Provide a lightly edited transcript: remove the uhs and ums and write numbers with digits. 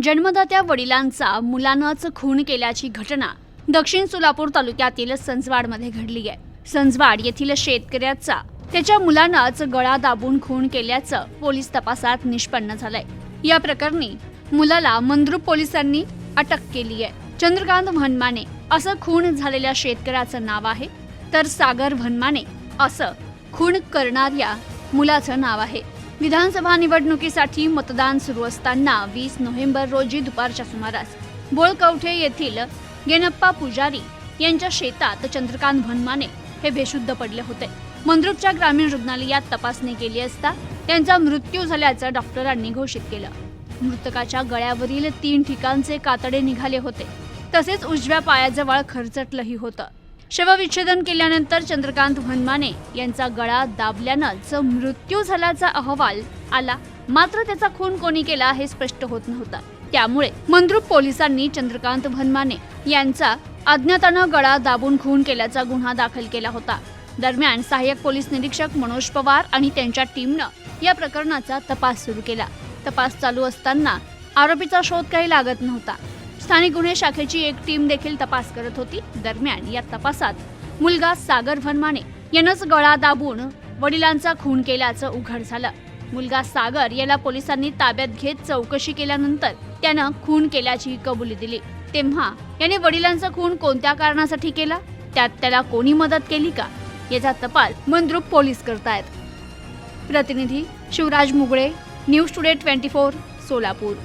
जन्मदात्या वडिलांचा मुलानंच खून केल्याची घटना दक्षिण सोलापूर तालुक्यातील संजवाडमध्ये घडली आहे। संजवाड येथील शेतकऱ्याचा त्याच्या मुलानंच गळा दाबून खून केल्याचं पोलीस तपासात निष्पन्न झालंय। या प्रकरणी मुलाला मंद्रुप पोलिसांनी अटक केली आहे। चंद्रकांत भनमाने असं खून झालेल्या शेतकऱ्याचं नाव आहे, तर सागर भनमाने असं खून करणाऱ्या मुलाचं नाव आहे। विधानसभा निवडणुकीसाठी मतदान सुरू असताना 20 नोव्हेंबर रोजी दुपारच्या सुमारास बोळकवठे येथील गेनप्पा पुजारी यांच्या शेतात चंद्रकांत भनमाने हे बेशुद्ध पडले होते। मंद्रुपच्या ग्रामीण रुग्णालयात तपासणी केली असता त्यांचा मृत्यू झाल्याचं डॉक्टरांनी घोषित केलं। मृतकाच्या गळ्यावरील 3 ठिकाणचे कातडे निघाले होते, तसेच उजव्या पायाजवळ खरचटलंही होतं। शवविच्छेदन केल्यानंतर चंद्रकांत भनमाने यांचा गळा दाबल्यानंच मृत्यू झाल्याचा अहवाल आला, मात्र त्याचा खून कोणी केला हे स्पष्ट होत नव्हतं। त्यामुळे मंद्रुप पोलिसांनी चंद्रकांत भनमाने यांचा अज्ञातानं गळा दाबून खून केल्याचा गुन्हा दाखल केला होता। दरम्यान सहाय्यक पोलीस निरीक्षक मनोज पवार आणि त्यांच्या टीमनं या प्रकरणाचा तपास सुरू केला। तपास चालू असताना आरोपीचा शोध काही लागत नव्हता। स्थानिक गुन्हे शाखेची एक टीम देखील तपास करत होती। दरम्यान या तपासात मुलगा सागर भनमाने यानंच गळा दाबून वडिलांचा खून केल्याचं उघड झालं। मुलगा सागर याला पोलिसांनी ताब्यात घेत चौकशी केल्यानंतर त्यानं खून केल्याची कबुली दिली। तेव्हा याने वडिलांचा खून कोणत्या कारणासाठी केला, त्यात त्याला कोणी मदत केली का, याचा तपास मंद्रुप पोलीस करतायत। प्रतिनिधी शिवराज मुगळे, न्यूज टुडे 24 सोलापूर।